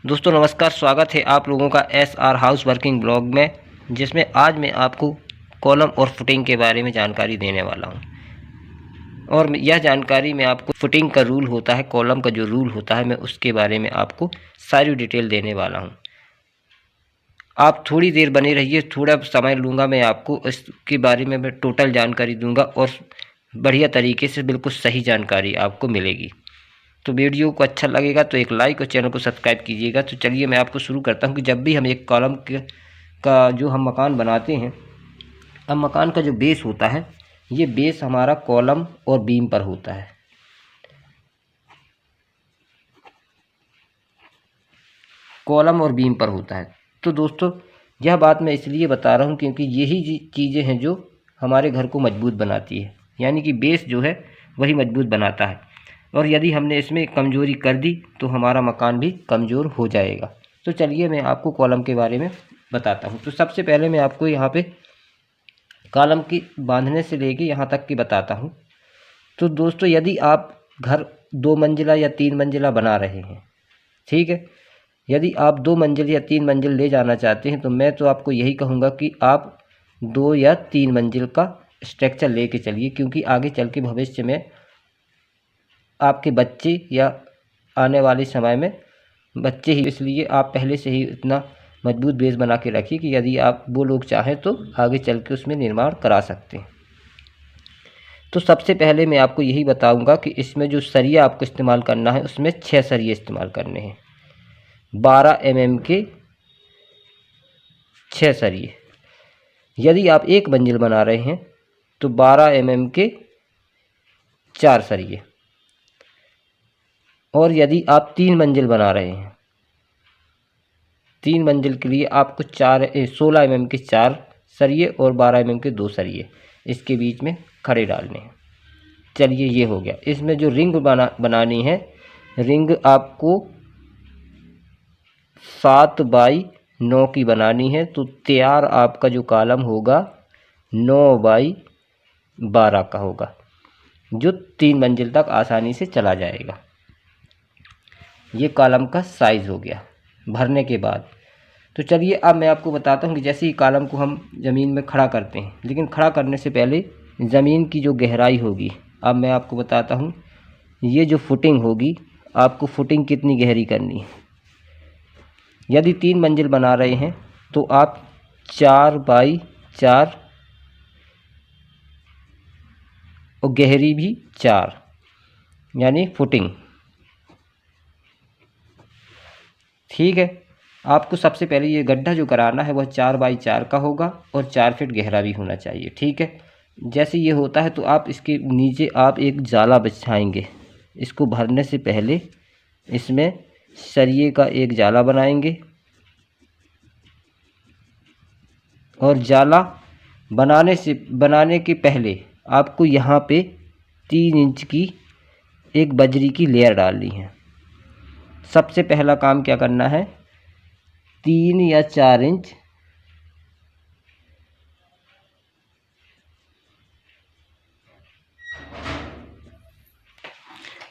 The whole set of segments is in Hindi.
दोस्तों नमस्कार, स्वागत है आप लोगों का SR हाउस वर्किंग ब्लॉग में, जिसमें आज मैं आपको कॉलम और फुटिंग के बारे में जानकारी देने वाला हूं। और यह जानकारी में आपको फुटिंग का रूल होता है, कॉलम का जो रूल होता है, मैं उसके बारे में आपको सारी डिटेल देने वाला हूं। आप थोड़ी देर बने रहिए, थोड़ा समय लूँगा मैं आपको इसके बारे में मैं टोटल जानकारी दूँगा और बढ़िया तरीके से बिल्कुल सही जानकारी आपको मिलेगी। तो वीडियो को अच्छा लगेगा तो एक लाइक और चैनल को सब्सक्राइब कीजिएगा। तो चलिए मैं आपको शुरू करता हूँ कि जब भी हम एक कॉलम का जो हम मकान बनाते हैं, अब मकान का जो बेस होता है, ये बेस हमारा कॉलम और बीम पर होता है। कॉलम और बीम पर होता है। तो दोस्तों यह बात मैं इसलिए बता रहा हूँ क्योंकि यही चीज़ें हैं जो हमारे घर को मजबूत बनाती है, यानी कि बेस जो है वही मजबूत बनाता है। और यदि हमने इसमें कमज़ोरी कर दी तो हमारा मकान भी कमज़ोर हो जाएगा। तो चलिए मैं आपको कॉलम के बारे में बताता हूँ। तो सबसे पहले मैं आपको यहाँ पे कॉलम की बांधने से लेके यहाँ तक की बताता हूँ। तो दोस्तों यदि आप घर 2 मंजिला या 3 मंजिला बना रहे हैं, ठीक है, यदि आप 2 मंजिल या 3 मंजिल ले जाना चाहते हैं तो मैं तो आपको यही कहूँगा कि आप 2 या 3 मंजिल का स्ट्रक्चर लेके चलिए, क्योंकि आगे चल के भविष्य में आपके बच्चे या आने वाले समय में बच्चे ही, इसलिए आप पहले से ही इतना मजबूत बेस बना के रखिए कि यदि आप वो लोग चाहें तो आगे चल के उसमें निर्माण करा सकते हैं। तो सबसे पहले मैं आपको यही बताऊंगा कि इसमें जो सरिया आपको इस्तेमाल करना है उसमें 6 सरिये इस्तेमाल करने हैं। 12 mm के 6 सरिये। यदि आप 1 मंजिल बना रहे हैं तो 12 mm के 4 सरिये। और यदि आप 3 मंजिल बना रहे हैं, 3 मंजिल के लिए आपको 16 mm के 4 सरिये और 12 mm के 2 सरिये इसके बीच में खड़े डालने हैं। चलिए ये हो गया। इसमें जो रिंग बनानी है, रिंग आपको 7 बाई 9 की बनानी है। तो तैयार आपका जो कॉलम होगा 9 बाई 12 का होगा, जो 3 मंजिल तक आसानी से चला जाएगा। ये कॉलम का साइज़ हो गया भरने के बाद। तो चलिए अब मैं आपको बताता हूँ कि जैसे ही कॉलम को हम ज़मीन में खड़ा करते हैं, लेकिन खड़ा करने से पहले ज़मीन की जो गहराई होगी, अब मैं आपको बताता हूँ। ये जो फुटिंग होगी, आपको फुटिंग कितनी गहरी करनी है। यदि 3 मंजिल बना रहे हैं तो आप 4 बाई 4 और गहरी भी 4, यानी फुटिंग, ठीक है। आपको सबसे पहले ये गड्ढा जो कराना है वह 4 बाई 4 का होगा और 4 फीट गहरा भी होना चाहिए, ठीक है। जैसे ये होता है तो आप इसके नीचे आप एक जाला बिछाएंगे। इसको भरने से पहले इसमें सरिये का एक जाला बनाएंगे और जाला बनाने के पहले आपको यहाँ पे 3 इंच की एक बजरी की लेयर डालनी है। सबसे पहला काम क्या करना है, 3 या 4 इंच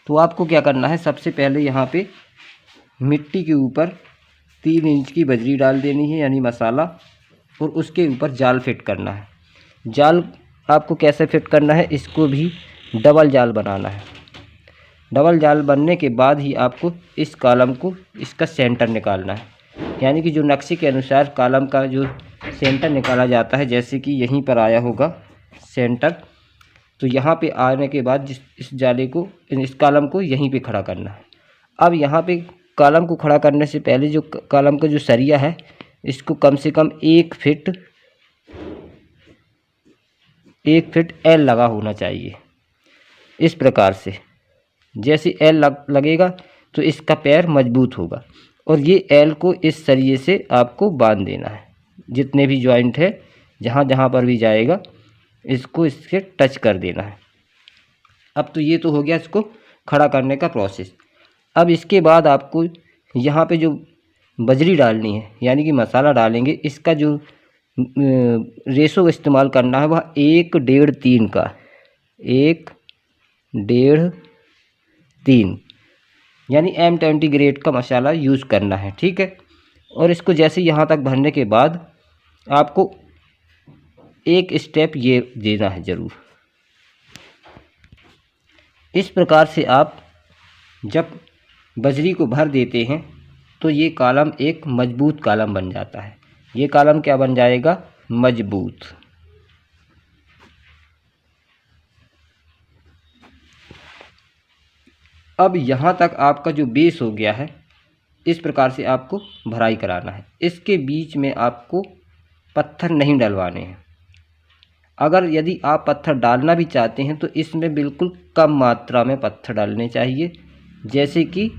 तो आपको क्या करना है, सबसे पहले यहाँ पे मिट्टी के ऊपर 3 इंच की बजरी डाल देनी है, यानी मसाला, और उसके ऊपर जाल फिट करना है। जाल आपको कैसे फिट करना है, इसको भी डबल जाल बनाना है। डबल जाल बनने के बाद ही आपको इस कॉलम को इसका सेंटर निकालना है, यानी कि जो नक्शे के अनुसार कॉलम का जो सेंटर निकाला जाता है, जैसे कि यहीं पर आया होगा सेंटर, तो यहाँ पे आने के बाद इस जाले को, इस कॉलम को यहीं पे खड़ा करना है। अब यहाँ पे कॉलम को खड़ा करने से पहले जो कॉलम का जो सरिया है, इसको कम से कम 1 फीट एल लगा होना चाहिए। इस प्रकार से जैसे एल लगेगा तो इसका पैर मजबूत होगा। और ये एल को इस सरिये से आपको बांध देना है। जितने भी जॉइंट है, जहाँ जहाँ पर भी जाएगा, इसको इससे टच कर देना है। अब तो ये तो हो गया इसको खड़ा करने का प्रोसेस। अब इसके बाद आपको यहाँ पे जो बजरी डालनी है, यानी कि मसाला डालेंगे, इसका जो रेशो इस्तेमाल करना है वह 1:1.5 का, 1:1.5 3। यानी M20 ग्रेड का मसाला यूज़ करना है, ठीक है। और इसको जैसे यहाँ तक भरने के बाद आपको एक स्टेप ये देना है ज़रूर। इस प्रकार से आप जब बजरी को भर देते हैं तो ये कॉलम एक मजबूत कॉलम बन जाता है। ये कॉलम क्या बन जाएगा? मजबूत। अब यहाँ तक आपका जो बेस हो गया है, इस प्रकार से आपको भराई कराना है। इसके बीच में आपको पत्थर नहीं डलवाने हैं। अगर यदि आप पत्थर डालना भी चाहते हैं तो इसमें बिल्कुल कम मात्रा में पत्थर डालने चाहिए, जैसे कि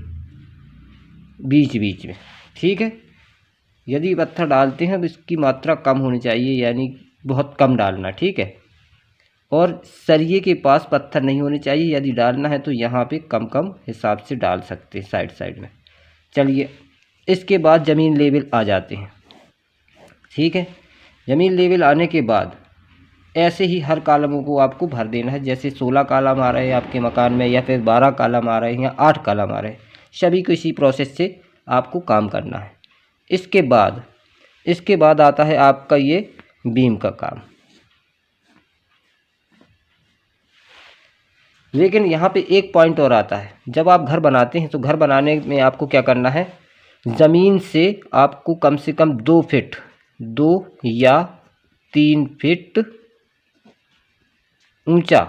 बीच बीच में, ठीक है। यदि पत्थर डालते हैं तो इसकी मात्रा कम होनी चाहिए, यानी बहुत कम डालना, ठीक है। और सरिये के पास पत्थर नहीं होने चाहिए। यदि डालना है तो यहाँ पे कम कम हिसाब से डाल सकते हैं साइड साइड में। चलिए, इसके बाद ज़मीन लेवल आ जाते हैं, ठीक है। ज़मीन लेवल आने के बाद ऐसे ही हर कॉलमों को आपको भर देना है। जैसे 16 कॉलम आ रहे हैं आपके मकान में, या फिर 12 कॉलम आ रहे हैं, या 8 कॉलम आ रहे हैं, सभी को इसी प्रोसेस से आपको काम करना है। इसके बाद आता है आपका ये बीम का काम। लेकिन यहाँ पे एक पॉइंट और आता है। जब आप घर बनाते हैं तो घर बनाने में आपको क्या करना है? ज़मीन से आपको कम से कम 2 फीट, 2 या 3 फीट ऊंचा,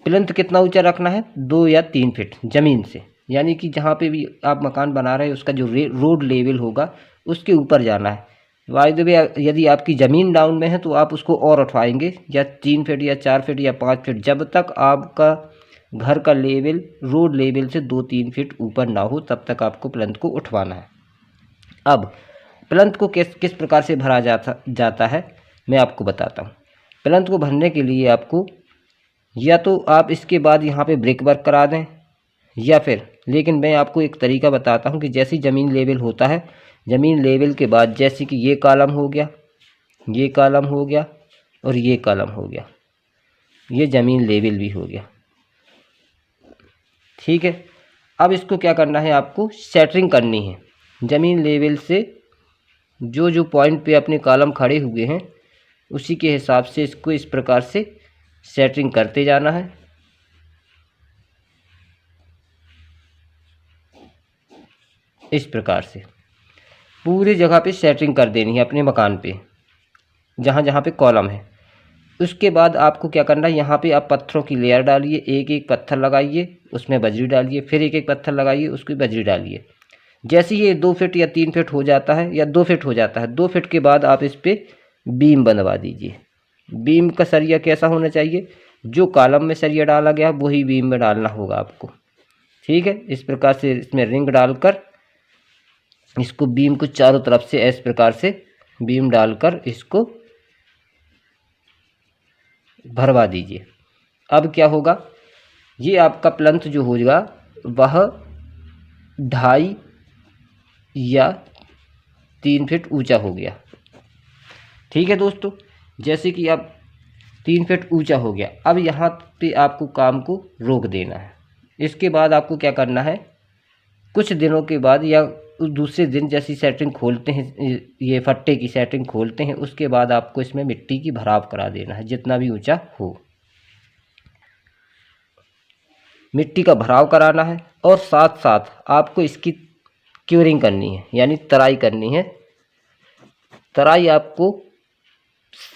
प्लिंथ कितना ऊंचा रखना है? 2 या 3 फीट ज़मीन से। यानी कि जहाँ पे भी आप मकान बना रहे हैं उसका जो रोड लेवल होगा उसके ऊपर जाना है। बाय द वे, यदि आपकी ज़मीन डाउन में है तो आप उसको और उठवाएंगे, या 3 फीट या 4 फीट या 5 फीट, जब तक आपका घर का लेवल रोड लेवल से 2-3 फीट ऊपर ना हो तब तक आपको प्लिंथ को उठवाना है। अब प्लिंथ को किस प्रकार से भरा जाता है मैं आपको बताता हूँ। प्लिंथ को भरने के लिए आपको या तो आप इसके बाद यहाँ पे ब्रिक वर्क करा दें, या फिर, लेकिन मैं आपको एक तरीका बताता हूँ कि जैसी ज़मीन लेवल होता है, ज़मीन लेवल के बाद जैसे कि ये कॉलम हो गया, ये कॉलम हो गया और ये कॉलम हो गया, ये ज़मीन लेवल भी हो गया, ठीक है। अब इसको क्या करना है? आपको सेटरिंग करनी है। ज़मीन लेवल से जो जो पॉइंट पे अपने कॉलम खड़े हुए हैं उसी के हिसाब से इसको इस प्रकार से सेटरिंग करते जाना है। इस प्रकार से पूरी जगह पे सेटरिंग कर देनी है अपने मकान पे, जहाँ जहाँ पे कॉलम है। उसके बाद आपको क्या करना है? यहाँ पे आप पत्थरों की लेयर डालिए, एक एक पत्थर लगाइए, उसमें बजरी डालिए, फिर एक एक पत्थर लगाइए, उसकी बजरी डालिए। जैसे ये 2 फीट या 3 फीट हो जाता है, या 2 फीट हो जाता है, 2 फीट के बाद आप इस पर बीम बनवा दीजिए। बीम का सरिया कैसा होना चाहिए? जो कॉलम में सरिया डाला गया वही बीम में डालना होगा आपको, ठीक है। इस प्रकार से इसमें रिंग डालकर इसको बीम को चारों तरफ से इस प्रकार से बीम डालकर इसको भरवा दीजिए। अब क्या होगा? ये आपका प्लिंथ जो होगा वह 2.5 या 3 फीट ऊंचा हो गया, ठीक है दोस्तों। जैसे कि अब 3 फीट ऊंचा हो गया, अब यहाँ पे आपको काम को रोक देना है। इसके बाद आपको क्या करना है? कुछ दिनों के बाद या दूसरे दिन जैसी सेटिंग खोलते हैं, ये फट्टे की सेटिंग खोलते हैं, उसके बाद आपको इसमें मिट्टी की भराव करा देना है जितना भी ऊंचा हो। मिट्टी का भराव कराना है और साथ साथ आपको इसकी क्यूरिंग करनी है, यानी तराई करनी है। तराई आपको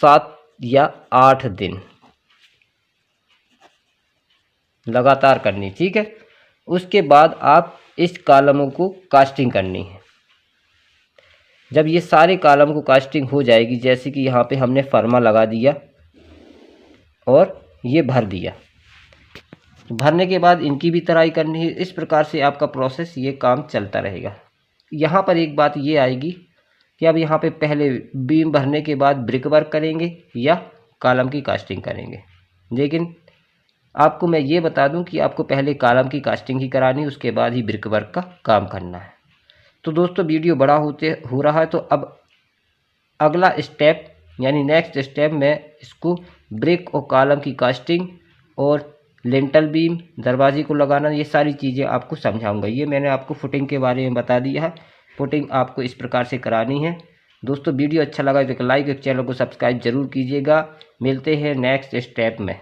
7 या 8 दिन लगातार करनी, ठीक है। उसके बाद आप इस कॉलमों को कास्टिंग करनी है। जब ये सारे कॉलम को कास्टिंग हो जाएगी, जैसे कि यहाँ पे हमने फर्मा लगा दिया और ये भर दिया, भरने के बाद इनकी भी तराई करनी है। इस प्रकार से आपका प्रोसेस ये काम चलता रहेगा। यहाँ पर एक बात ये आएगी कि अब यहाँ पे पहले बीम भरने के बाद ब्रिक वर्क करेंगे या कॉलम की कास्टिंग करेंगे। लेकिन आपको मैं ये बता दूं कि आपको पहले कॉलम की कास्टिंग ही करानी, उसके बाद ही ब्रिक वर्क का काम करना है। तो दोस्तों, वीडियो बड़ा हो रहा है, तो अब अगला स्टेप यानी नेक्स्ट स्टेप में इसको ब्रिक और कॉलम की कास्टिंग और लिंटल बीम, दरवाजे को लगाना, ये सारी चीज़ें आपको समझाऊंगा। ये मैंने आपको फुटिंग के बारे में बता दिया है। फुटिंग आपको इस प्रकार से करानी है। दोस्तों वीडियो अच्छा लगा तो लाइक और चैनल को सब्सक्राइब जरूर कीजिएगा। मिलते हैं नेक्स्ट स्टेप में।